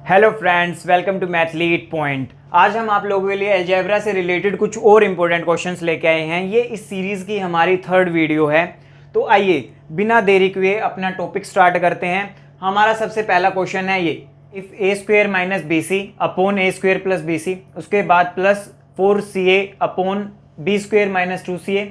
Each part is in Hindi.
Hello friends, welcome to Mathlete point. आज हम आप लोगों के लिए अलजेब्रा से रिलेटेड कुछ और इम्पोर्टेंट क्वेश्चंस लेके आए हैं। ये इस सीरीज़ की हमारी थर्ड वीडियो है। तो आइए बिना देरी किए अपना टॉपिक स्टार्ट करते हैं। हमारा सबसे पहला क्वेश्चन है ये, if a square minus b c upon a square plus b c, उसके बाद plus 4ca upon b square minus 2ca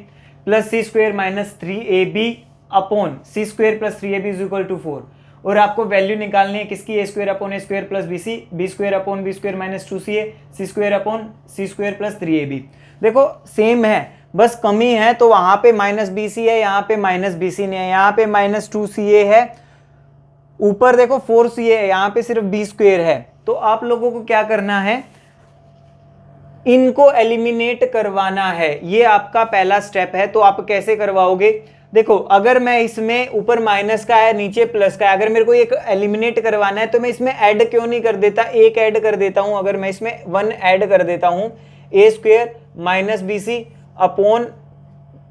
plus c square minus 3ab upon c square plus 3ab is equal to 4। और आपको वैल्यू निकालनी है किसकी, a square upon a square plus b c, b square upon b square minus 2ca, c square upon c square plus 3ab। देखो सेम है, बस कमी है। तो वहां पे माइनस बी सी है, यहाँ पे माइनस बी सी नहीं है, यहाँ पे माइनस 2ca है, ऊपर देखो 4ca है, यहाँ पे सिर्फ बी स्क्वेयर है। तो आप लोगों को क्या करना है, इनको एलिमिनेट करवाना है। ये आपका पहला स्टेप है। तो आप कैसे करवाओगे, देखो अगर मैं इसमें ऊपर माइनस का है नीचे प्लस का है, अगर मेरे को एक एलिमिनेट करवाना है तो मैं इसमें ऐड क्यों नहीं कर देता, एक ऐड कर देता हूं। अगर मैं इसमें 1 ऐड कर देता हूं, a square minus b c upon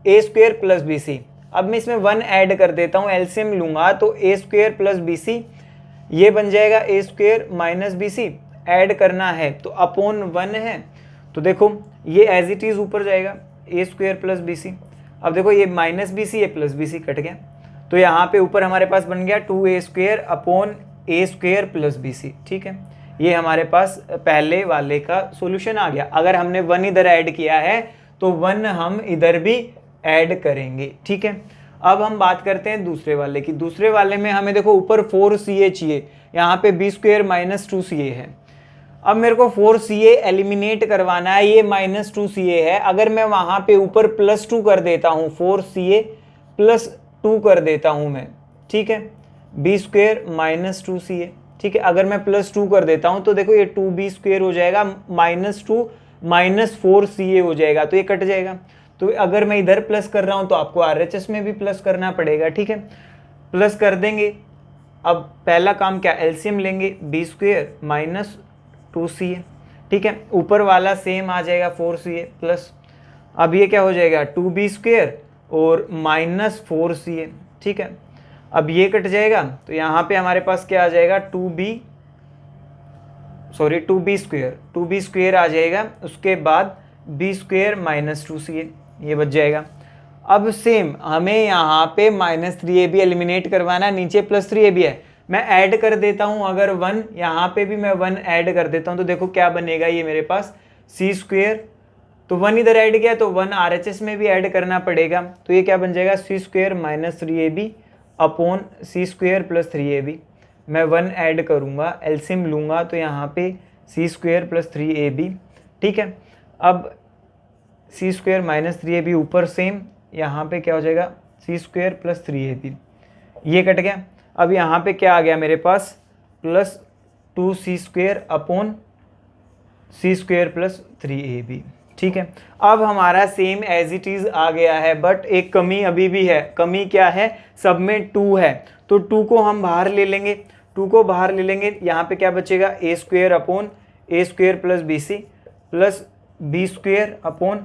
a square plus b c. अब मैं इसमें 1 ऐड कर देता हूं, एलसीएम लूंगा तो a square plus b c ये बन जाएगा a square minus b c. Add करना है तो अपॉन 1 है, तो देखो ये एज इट इज ऊपर जाएगा a square plus b c. अब देखो ये माइनस बी सी, ये प्लस बी सी कट गया, तो यहाँ पे ऊपर हमारे पास बन गया 2a square upon a square plus b सी। ठीक है, ये हमारे पास पहले वाले का सॉल्यूशन आ गया। अगर हमने 1 इधर ऐड किया है तो 1 हम इधर भी ऐड करेंगे। ठीक है, अब हम बात करते हैं दूसरे वाले की। दूसरे वाले में हमें देखो ऊपर 4ca चाहिए, यहाँ पे बी स्क्वेयर माइनस 2ca है। अब मेरे को 4ca एलिमिनेट करवाना है, ये माइनस 2ca है। अगर मैं वहां पे ऊपर प्लस 2 कर देता हूँ, 4ca प्लस 2 कर देता हूँ मैं, ठीक है, बी स्क्वेयर माइनस 2ca। ठीक है, अगर मैं प्लस 2 कर देता हूँ तो देखो ये 2b स्क्वेयर हो जाएगा, माइनस 2 माइनस 4ca हो जाएगा, तो ये कट जाएगा। तो अगर मैं इधर प्लस कर रहा हूँ तो आपको RHS में भी प्लस करना पड़ेगा। ठीक है, प्लस कर देंगे। अब पहला काम क्या, एलसीएम लेंगे, बी स्क्वेयर माइनस 2ca। ठीक है, ऊपर वाला सेम आ जाएगा 4ca प्लस, अब ये क्या हो जाएगा 2b स्क्वेयर और माइनस 4ca। ठीक है, अब ये कट जाएगा तो यहाँ पे हमारे पास क्या आ जाएगा 2b स्क्वेयर आ जाएगा, उसके बाद b स्क्वेयर माइनस 2ca ये बच जाएगा। अब सेम हमें यहाँ पे माइनस 3ab एलिमिनेट करवाना है, नीचे प्लस 3ab है, मैं ऐड कर देता हूं अगर 1, यहाँ पे भी मैं 1 ऐड कर देता हूं तो देखो क्या बनेगा, ये मेरे पास सी स्क्वेयर, तो 1 इधर ऐड किया तो 1 RHS में भी ऐड करना पड़ेगा, तो ये क्या बन जाएगा सी square minus 3ab upon c square plus 3ab। मैं 1 ऐड करूँगा, एलसीएम लूँगा तो यहाँ पे सी स्क्वेयर प्लस 3ab। ठीक है, अब सी स्क्वेयर माइनस 3ab ऊपर सेम, यहाँ पे क्या हो जाएगा सी स्क्वेयर प्लस 3ab, ये कट गया। अब यहाँ पे क्या आ गया मेरे पास, plus 2c square upon c square plus 3ab। ठीक है, अब हमारा सेम एज इट इज आ गया है, बट एक कमी अभी भी है। कमी क्या है, सब में 2 है, तो 2 को हम बाहर ले लेंगे, 2 को बाहर ले लेंगे, यहाँ पे क्या बचेगा a square upon a square plus b c plus b square upon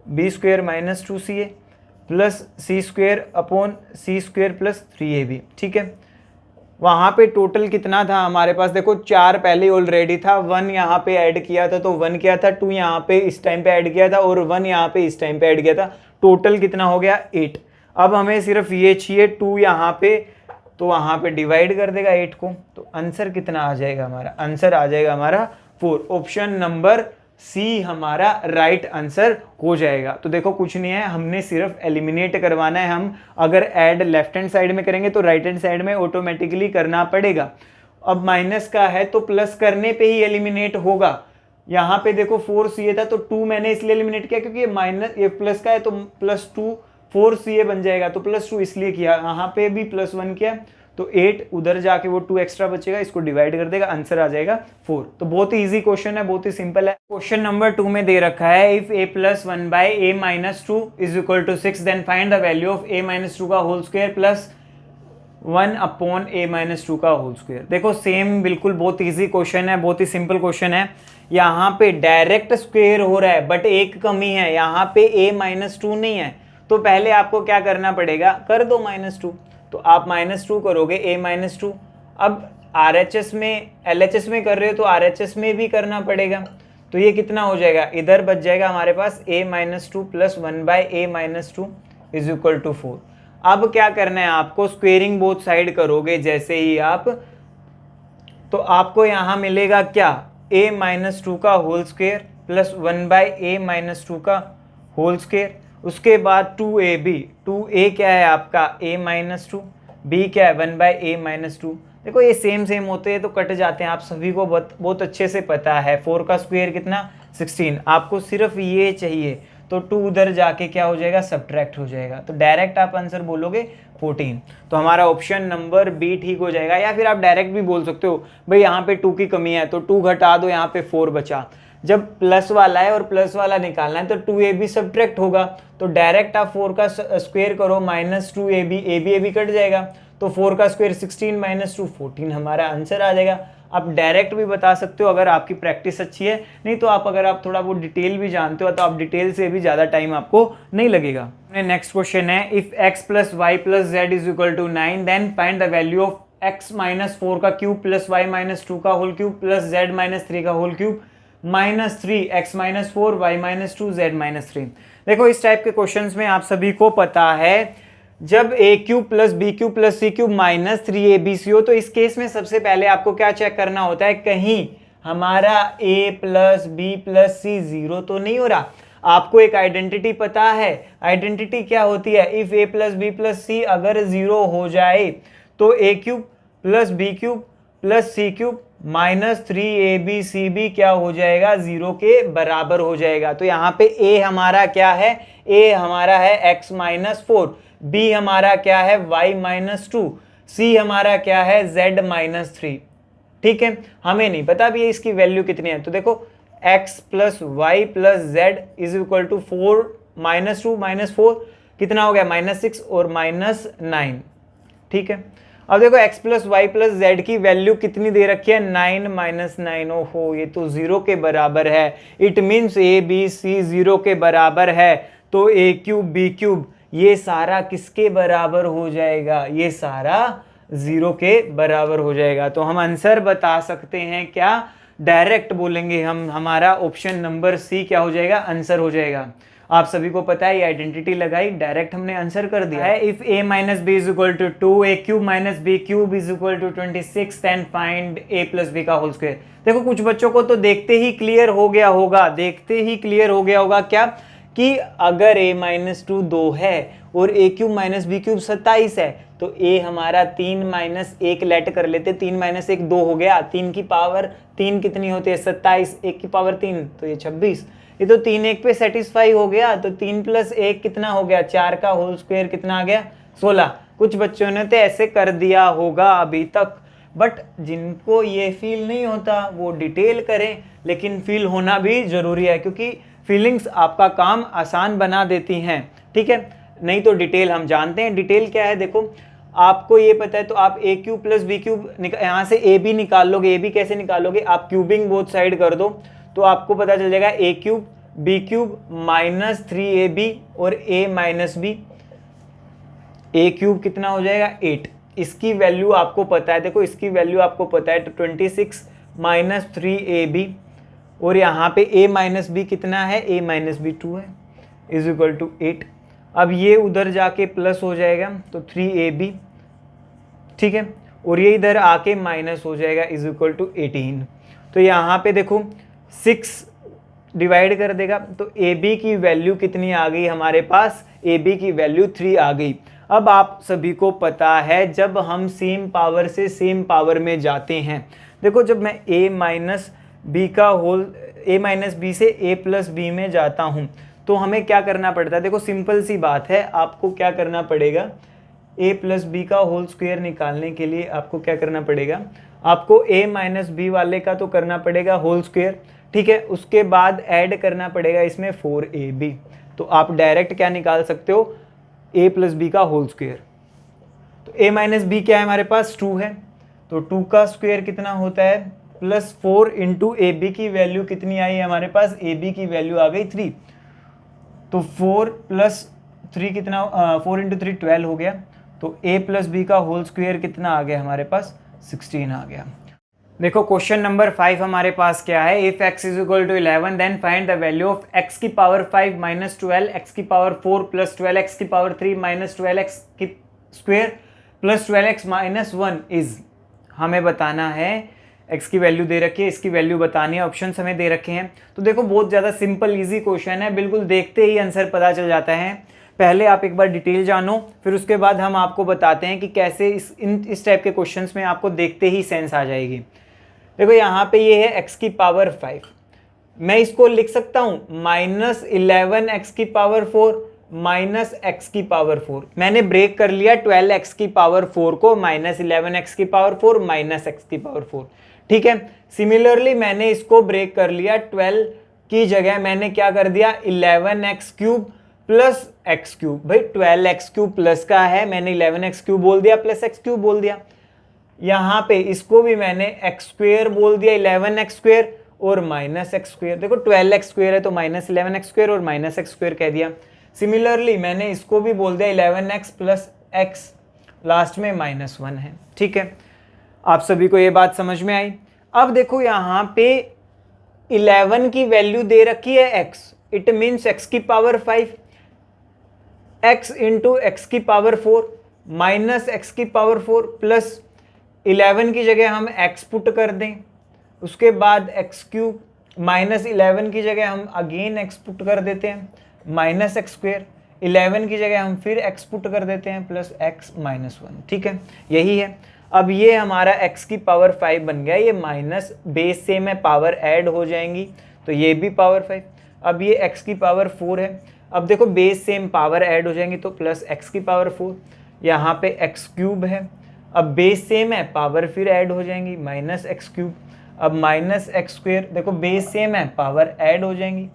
b square minus 2ca plus c square upon c square plus 3ab। ठीक है, वहाँ पे टोटल कितना था हमारे पास, देखो 4 पहले ऑलरेडी था, 1 यहाँ पे ऐड किया था तो 1 किया था, 2 यहाँ पे इस टाइम पे ऐड किया था और 1 यहाँ पे इस टाइम पे ऐड किया था, टोटल कितना हो गया 8। अब हमें सिर्फ ये चाहिए 2 यहाँ पे, तो वहाँ पे डिवाइड कर देगा 8 को, तो आंसर कितना आ जाएगा हमारा, आंसर आ जाएगा हमारा 4। ऑप्शन नंबर सी हमारा राइट आंसर हो जाएगा। तो देखो कुछ नहीं है, हमने सिर्फ एलिमिनेट करवाना है। हम अगर ऐड लेफ्ट हैंड साइड में करेंगे तो राइट हैंड साइड में ऑटोमेटिकली करना पड़ेगा। अब माइनस का है तो प्लस करने पे ही एलिमिनेट होगा। यहाँ पे देखो 4ca था तो 2 मैंने इसलिए एलिमिनेट किया क्योंकि ये प्लस का है तो प्लस 2 4ca बन जाएगा, तो प्लस 2 इसलिए किया। यहाँ पे भी प्लस 1 किया तो 8, उधर जाके वो 2 एक्स्ट्रा बचेगा, इसको डिवाइड कर देगा, आंसर आ जाएगा 4। तो बहुत ही इजी क्वेश्चन है, बहुत ही सिंपल है। क्वेश्चन नंबर 2 में दे रखा है, if a plus 1 by a minus 2 is equal to 6 then find the value of a minus 2 का whole square plus 1 upon a minus 2 का होल स्क्वायर। देखो सेम बिल्कुल बहुत ईजी क्वेश्चन है, बहुत ही सिंपल क्वेश्चन है। यहाँ पे डायरेक्ट स्क्वायर हो रहा है, बट एक कमी है, यहाँ पे a माइनस 2 नहीं है, तो पहले आपको क्या करना पड़ेगा, कर दो -2, तो आप -2 करोगे a -2। अब RHS में LHS में कर रहे हो तो RHS में भी करना पड़ेगा। तो ये कितना हो जाएगा, इधर बच जाएगा हमारे पास a minus two plus 1/a minus two is equal to 4। अब क्या करना है आपको, स्क्वेयरिंग बोथ साइड करोगे जैसे ही आप, तो आपको यहाँ मिलेगा क्या, a माइनस टू का whole square plus 1/a minus two का होल स्क्वेयर, उसके बाद 2ab, 2a क्या है आपका a माइनस टू, b क्या है 1/a माइनस टू। देखो ये सेम सेम होते हैं तो कट जाते हैं, आप सभी को बहुत अच्छे से पता है। 4 का स्क्वायर कितना 16, आपको सिर्फ ये चाहिए तो 2 उधर जाके क्या हो जाएगा, सब्ट्रैक्ट हो जाएगा, तो डायरेक्ट आप आंसर बोलोगे 14। तो हमारा ऑप्शन नंबर बी ठीक हो जाएगा। या फिर आप डायरेक्ट भी बोल सकते हो भाई यहाँ पे 2 की कमी है तो 2 घटा दो, यहाँ पे 4 बचा। जब प्लस वाला है और प्लस वाला निकालना है तो 2ab सब्ट्रैक्ट होगा, तो डायरेक्ट आप 4 का स्क्वायर करो माइनस 2ab, ab कट जाएगा, तो 4 का स्क्वायर 16 माइनस 2 14, हमारा आंसर आ जाएगा। आप डायरेक्ट भी बता सकते हो अगर आपकी प्रैक्टिस अच्छी है, नहीं तो आप अगर आप थोड़ा वो डिटेल भी जानते हो तो आप डिटेल से भी ज़्यादा टाइम आपको नहीं लगेगा। नेक्स्ट क्वेश्चन है, if x plus y plus z is equal to 9 then find the value of x minus 4 का क्यूब प्लस वाई माइनस 2 का whole cube plus z minus 3 का whole cube minus 3 x minus 4 y minus 2 z minus 3। देखो इस टाइप के क्वेश्चंस में आप सभी को पता है जब a cube plus b cube plus c cube minus 3abc हो तो इस केस में सबसे पहले आपको क्या चेक करना होता है, कहीं हमारा a plus b plus c zero तो नहीं हो रहा। आपको एक आइडेंटिटी पता है, आइडेंटिटी क्या होती है, if a plus b plus c अगर जीरो हो जाए तो a cube plus b cube plus c cube minus 3abcb क्या हो जाएगा, जीरो के बराबर हो जाएगा। तो यहाँ पे a हमारा क्या है, a हमारा है x माइनस 4, b हमारा क्या है y माइनस 2, c हमारा क्या है z माइनस 3। ठीक है, हमें नहीं पता भी इसकी वैल्यू कितनी है, तो देखो x plus y plus z is equal to 4 minus 2 minus 4 कितना हो गया माइनस 6 और माइनस 9। ठीक है, अब देखो x plus y plus z की वैल्यू कितनी दे रखी है, 9 माइनस 9। ओहो, ये तो जीरो के बराबर है, it means a b c zero के बराबर है, तो a क्यूब बी क्यूब ये सारा किसके बराबर हो जाएगा, ये सारा जीरो के बराबर हो जाएगा। तो हम आंसर बता सकते हैं क्या, डायरेक्ट बोलेंगे हम, हमारा ऑप्शन नंबर सी क्या हो जाएगा, आंसर हो जाएगा। आप सभी को पता है ये आइडेंटिटी लगाई, डायरेक्ट हमने आंसर कर दिया है। If a minus b is equal to 2, a cube minus b cube is equal to 26 and find a plus b का होल स्क्वायर। देखो कुछ बच्चों को तो देखते ही क्लियर हो गया होगा, देखते ही क्लियर हो गया होगा क्या, कि अगर a माइनस 2 2 है और a cube minus b cube 27 है तो a हमारा 3 माइनस 1 लेट कर लेते, 3 माइनस 1 2 हो गया, 3 की पावर 3 कितनी होती है 27, 1 की पावर 3 तो ये 26, ये तो 3 1 पे सेटिस्फाई हो गया। तो 3 प्लस 1 कितना हो गया, 4 का होल स्क्वायर कितना आ गया 16। कुछ बच्चों ने तो ऐसे कर दिया होगा अभी तक, बट जिनको ये फील नहीं होता वो डिटेल करें, लेकिन फील होना भी जरूरी है क्योंकि फीलिंग्स आपका काम आसान बना देती हैं। ठीक है, नहीं तो डिटेल हम जानते हैं, डिटेल क्या है, देखो आपको ये पता है तो आप a cube plus b cube यहाँ से a भी निकाल लोगे। a भी कैसे निकालोगे, आप क्यूबिंग बोथ साइड कर दो तो आपको पता चल जाएगा a cube b cube minus 3ab और a minus b, a cube कितना हो जाएगा 8। इसकी वैल्यू आपको पता है, देखो इसकी वैल्यू आपको पता है, तो 26 माइनस 3ab और यहाँ पे a माइनस बी कितना है, a माइनस बी 2 है, इज इक्वल टू 8। अब ये उधर जाके प्लस हो जाएगा तो 3ab, ठीक है, और ये इधर आके माइनस हो जाएगा इज इक्वल टू 18। तो यहाँ पे देखो 6 डिवाइड कर देगा तो ab की वैल्यू कितनी आ गई हमारे पास, ab की वैल्यू 3 आ गई। अब आप सभी को पता है जब हम सेम पावर से सेम पावर में जाते हैं, देखो जब मैं a माइनस बी का होल, a माइनस बी से a प्लस बी में जाता हूँ तो हमें क्या करना पड़ता है, देखो सिंपल सी बात है, आपको क्या करना पड़ेगा, a प्लस बी का होल स्क्वायर निकालने के लिए आपको क्या करना पड़ेगा, आपको a माइनस बी वाले का तो करना पड़ेगा होल स्क्वायर, ठीक है, उसके बाद ऐड करना पड़ेगा इसमें 4ab। तो आप डायरेक्ट क्या निकाल सकते हो, a प्लस बी का होल स्क्वायर। तो a माइनस बी क्या है हमारे पास 2 है, तो 2 का स्क्वायर कितना होता है प्लस 4 इंटू ए बी की वैल्यू कितनी आई हमारे पास, ए बी की वैल्यू आ गई 3, तो 4 प्लस 3 कितना 4 इंटू 3 12 हो गया। तो a प्लस बी का होल स्क्वायर कितना आ गया हमारे पास 16 आ गया। देखो क्वेश्चन नंबर 5 हमारे पास क्या है, if x is equal to 11 then find the value of x की पावर 5 माइनस 12 x की पावर 4 प्लस 12 x की पावर 3 माइनस 12 x की square plus 12 x minus 1 is, हमें बताना है x की वैल्यू दे रखी है, इसकी वैल्यू बतानी है, ऑप्शन हमें दे रखे हैं। तो देखो बहुत ज़्यादा सिंपल इजी क्वेश्चन है, बिल्कुल देखते ही आंसर पता चल जाता है। पहले आप एक बार डिटेल जानो, फिर उसके बाद हम आपको बताते हैं कि कैसे इस टाइप के क्वेश्चंस में आपको देखते ही सेंस आ जाएगी। देखो यहाँ पे ये है x की पावर 5, मैं इसको लिख सकता हूँ माइनस 11 x की पावर 4 माइनस x की पावर 4। मैंने ब्रेक कर लिया 12 x की पावर 4 को माइनस 11 x की पावर 4 माइनस x की पावर 4, ठीक है। सिमिलरली मैंने इसको ब्रेक कर लिया, 12 की जगह मैंने क्या कर दिया 11x cube plus x cube. भाई 12x क्यूब प्लस का है, मैंने 11x क्यूब बोल दिया प्लस x क्यूब बोल दिया। यहाँ पे इसको भी मैंने x स्क्वेयर बोल दिया 11x स्क्वेयर और माइनस एक्स स्क्वेयर। देखो 12x स्क्वेयर है तो माइनस 11x स्क्वेयर और माइनस एक्स स्क्वेयर कह दिया। सिमिलरली मैंने इसको भी बोल दिया 11x प्लस एक्स, लास्ट में माइनस 1 है, ठीक है। आप सभी को ये बात समझ में आई। अब देखो यहाँ पे 11 की वैल्यू दे रखी है x, इट मीन्स x की पावर 5, x इंटू एक्स की पावर 4 माइनस एक्स की पावर 4 प्लस 11 की जगह हम x पुट कर दें, उसके बाद x क्यूब माइनस 11 की जगह हम अगेन x पुट कर देते हैं माइनस एक्स स्क्वेयर, 11 की जगह हम फिर x पुट कर देते हैं प्लस x माइनस 1, ठीक है, यही है। अब ये हमारा x की पावर 5 बन गया, ये माइनस बेस से में पावर ऐड हो जाएंगी तो ये भी पावर 5। अब ये x की पावर 4 है, अब देखो बेस सेम पावर ऐड हो जाएंगी तो प्लस x की पावर 4, यहाँ पे x क्यूब है, अब बेस सेम है पावर फिर ऐड हो जाएंगी माइनस एक्स क्यूब, अब माइनस एक्स स्क्वेयर, देखो बेस सेम है पावर ऐड हो जाएंगी,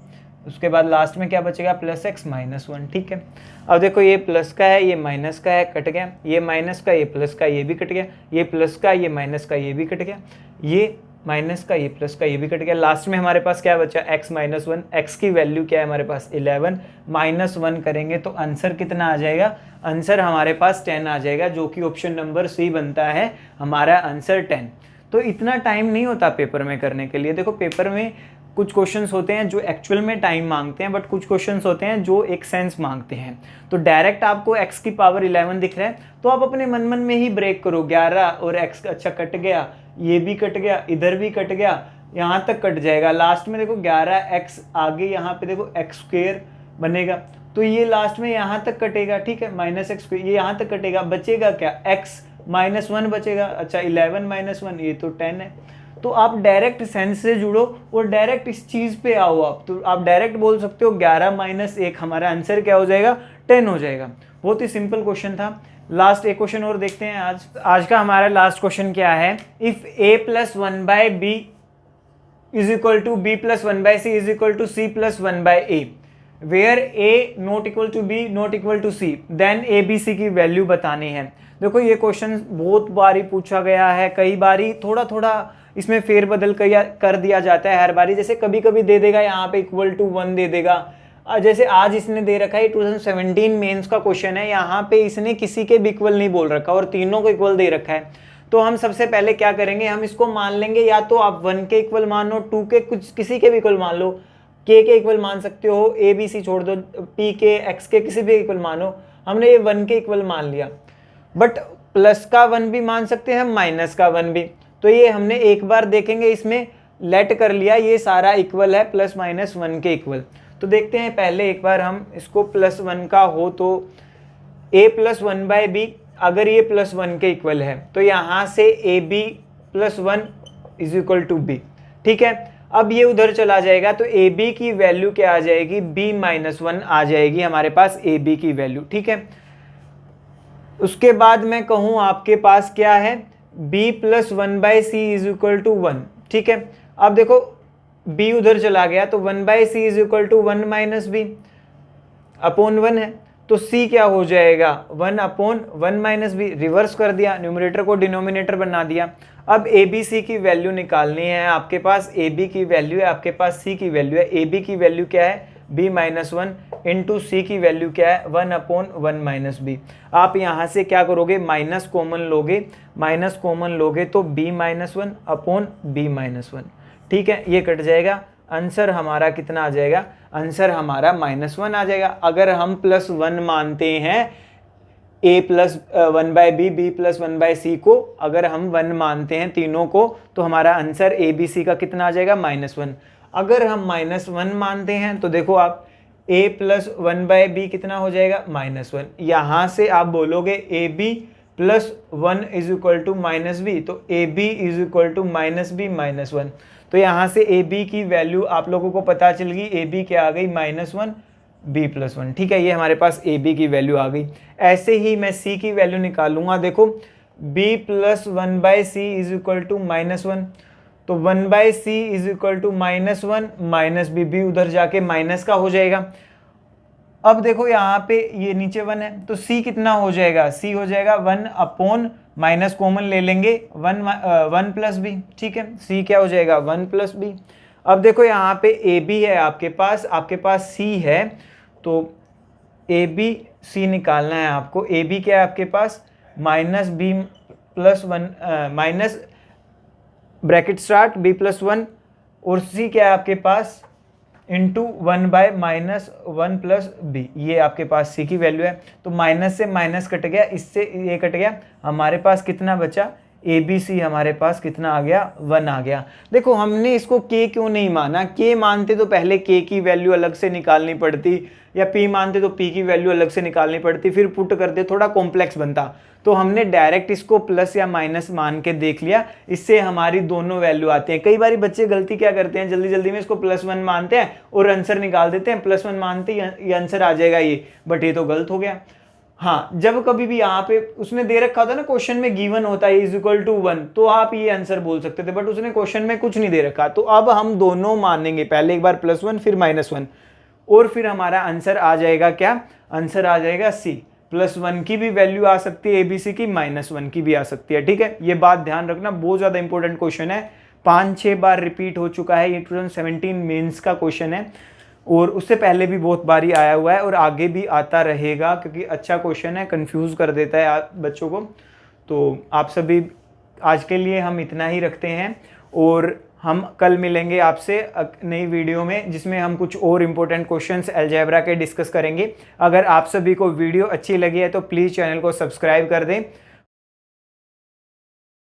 उसके बाद लास्ट में क्या बचेगा प्लस एक्स माइनस 1, ठीक है। अब देखो ये प्लस का है ये माइनस का है, कट गया, ये माइनस का ये प्लस का ये भी कट गया, ये प्लस का ये माइनस का ये भी कट गया, ये माइनस का ये प्लस का ये भी कट गया, लास्ट में हमारे पास क्या बचा x माइनस 1। एक्स की वैल्यू क्या है हमारे पास 11, माइनस 1 करेंगे तो आंसर कितना आ जाएगा, आंसर हमारे पास 10 आ जाएगा, जो कि ऑप्शन नंबर सी बनता है हमारा आंसर 10। तो इतना टाइम नहीं होता पेपर में करने के लिए। देखो पेपर में कुछ क्वेश्चंस होते हैं जो एक्चुअल में टाइम मांगते हैं, बट कुछ क्वेश्चंस होते हैं जो एक सेंस मांगते हैं। तो डायरेक्ट आपको x की पावर 11 दिख रहा है तो आप अपने मन मन में ही ब्रेक करो, 11 और x अच्छा कट गया, ये भी कट गया, इधर भी कट गया, यहाँ तक कट जाएगा, लास्ट में देखो 11x आगे यहाँ पे देखो एक्स स्क्वेयर बनेगा तो ये लास्ट में यहाँ तक कटेगा, ठीक है, माइनस एक्स स्क्वेयर ये यहाँ तक कटेगा, बचेगा क्या x माइनस 1 बचेगा। अच्छा 11 माइनस 1 ये तो 10 है। तो आप डायरेक्ट सेंस से जुड़ो और डायरेक्ट इस चीज़ पे आओ आप, तो आप डायरेक्ट बोल सकते हो 11 माइनस 1, हमारा आंसर क्या हो जाएगा 10 हो जाएगा। बहुत ही सिंपल क्वेश्चन था। लास्ट एक क्वेश्चन और देखते हैं आज का हमारा लास्ट क्वेश्चन क्या है, if a plus 1 by b is equal to b plus 1 by c is equal to c plus 1 by a, where a not equal to b not equal to c, then a b c की वैल्यू बतानी है। देखो ये क्वेश्चन बहुत बारी पूछा गया है, कई बारी थोड़ा थोड़ा इसमें फेरबदल कर दिया जाता है हर बारी। जैसे कभी कभी दे देगा यहाँ पे इक्वल टू 1 दे देगा, जैसे आज इसने दे रखा है 2017 मेंस का क्वेश्चन है, यहाँ पे इसने किसी के भी इक्वल नहीं बोल रखा और तीनों को इक्वल दे रखा है। तो हम सबसे पहले क्या करेंगे, हम इसको मान लेंगे, या तो आप 1 के इक्वल मान लो, 2 के कुछ किसी के भी इक्वल मान लो, k के इक्वल मान सकते हो, a b c छोड़ दो, p के x के किसी भी इक्वल मानो। हमने ये 1 के इक्वल मान लिया, बट प्लस का 1 भी मान सकते हैं, माइनस का 1 भी। तो ये हमने एक बार देखेंगे इसमें लेट कर लिया, ये सारा इक्वल है प्लस माइनस 1 के इक्वल। तो देखते हैं पहले एक बार हम इसको प्लस 1 का हो तो a प्लस 1 बाय बी, अगर ये प्लस 1 के इक्वल है तो यहाँ से a b plus 1 is equal to b, ठीक है। अब ये उधर चला जाएगा तो ए बी की वैल्यू क्या आ जाएगी, b माइनस 1 आ जाएगी हमारे पास ए बी की वैल्यू, ठीक है। उसके बाद मैं कहूँ आपके पास क्या है, b plus 1 by c is equal to 1, ठीक है। अब देखो b उधर चला गया तो 1 by c is equal to 1 minus b upon 1 है, तो c क्या हो जाएगा 1 अपॉन 1 माइनस बी, रिवर्स कर दिया, न्यूमरेटर को डिनोमिनेटर बना दिया। अब ए बी सी की वैल्यू निकालनी है, आपके पास ए बी की वैल्यू है, आपके पास सी की वैल्यू है। ए बी की वैल्यू क्या है b माइनस वन इंटू सी की वैल्यू क्या है 1/1 माइनस बी। आप यहाँ से क्या करोगे, माइनस कॉमन लोगे तो b minus one upon b minus one. ठीक है, ये कट जाएगा, आंसर हमारा कितना आ जाएगा, आंसर हमारा -1 आ जाएगा। अगर हम +1 मानते हैं a plus 1/b b plus 1/c को, अगर हम 1 मानते हैं तीनों को, तो हमारा आंसर a b c का कितना आ जाएगा, -1। अगर हम -1 मानते हैं तो देखो आप a प्लस 1/b कितना हो जाएगा, -1। यहाँ से आप बोलोगे ab plus 1 is equal to -b, तो ab is equal to -b -1। तो यहाँ से ab की वैल्यू आप लोगों को पता चल गई, ab क्या आ गई, -1 b प्लस 1। ठीक है, ये हमारे पास ab की वैल्यू आ गई। ऐसे ही मैं c की वैल्यू निकालूंगा, देखो b plus 1/c is equal to -1, तो 1/c is equal to -1 minus b उधर जाके माइनस का हो जाएगा। अब देखो यहाँ पे ये नीचे 1 है, तो c कितना हो जाएगा, c हो जाएगा 1 अपॉन माइनस कॉमन ले लेंगे 1 प्लस बी। ठीक है, c क्या हो जाएगा, 1 प्लस बी। अब देखो यहाँ पे ab है आपके पास c है, तो ab c निकालना है आपको। ab क्या है आपके पास, -b plus 1 minus bracket start b plus 1, और c क्या है आपके पास, इंटू 1/-1 प्लस बी। ये आपके पास c की वैल्यू है। तो माइनस से माइनस कट गया, इससे ये कट गया, हमारे पास कितना बचा, ABC हमारे पास कितना आ गया, 1 आ गया। देखो हमने इसको k क्यों नहीं माना, k मानते तो पहले k की वैल्यू अलग से निकालनी पड़ती, या p मानते तो p की वैल्यू अलग से निकालनी पड़ती, फिर पुट करते, थोड़ा कॉम्प्लेक्स बनता। तो हमने डायरेक्ट इसको प्लस या माइनस मान के देख लिया, इससे हमारी दोनों वैल्यू आते हैं। कई बार बच्चे गलती क्या करते हैं, जल्दी जल्दी में इसको +1 मानते हैं और आंसर निकाल देते हैं, +1 मानते ये आंसर आ जाएगा ये, बट ये तो गलत हो गया। हाँ, जब कभी भी यहाँ पे उसने दे रखा था ना, क्वेश्चन में गिवन होता है इज इक्वल टू 1, तो आप ये आंसर बोल सकते थे, बट उसने क्वेश्चन में कुछ नहीं दे रखा। तो अब हम दोनों मानेंगे, पहले एक बार +1 फिर -1, और फिर हमारा आंसर आ जाएगा क्या, आंसर आ जाएगा c। +1 की भी वैल्यू आ सकती है ABC की, -1 की भी आ सकती है। ठीक है, ये बात ध्यान रखना, बहुत ज़्यादा इंपॉर्टेंट क्वेश्चन है, 5-6 बार रिपीट हो चुका है, ये 2017 मेंस का क्वेश्चन है, और उससे पहले भी बहुत बारी आया हुआ है और आगे भी आता रहेगा, क्योंकि अच्छा क्वेश्चन है, कंफ्यूज कर देता है बच्चों को। तो आप सभी आज के लिए हम इतना ही रखते हैं, और हम कल मिलेंगे आपसे नई वीडियो में, जिसमें हम कुछ और इम्पोर्टेंट क्वेश्चंस अलजेब्रा के डिस्कस करेंगे। अगर आप सभी को वीडियो अच्छी लगी है तो प्लीज़ चैनल को सब्सक्राइब कर दें।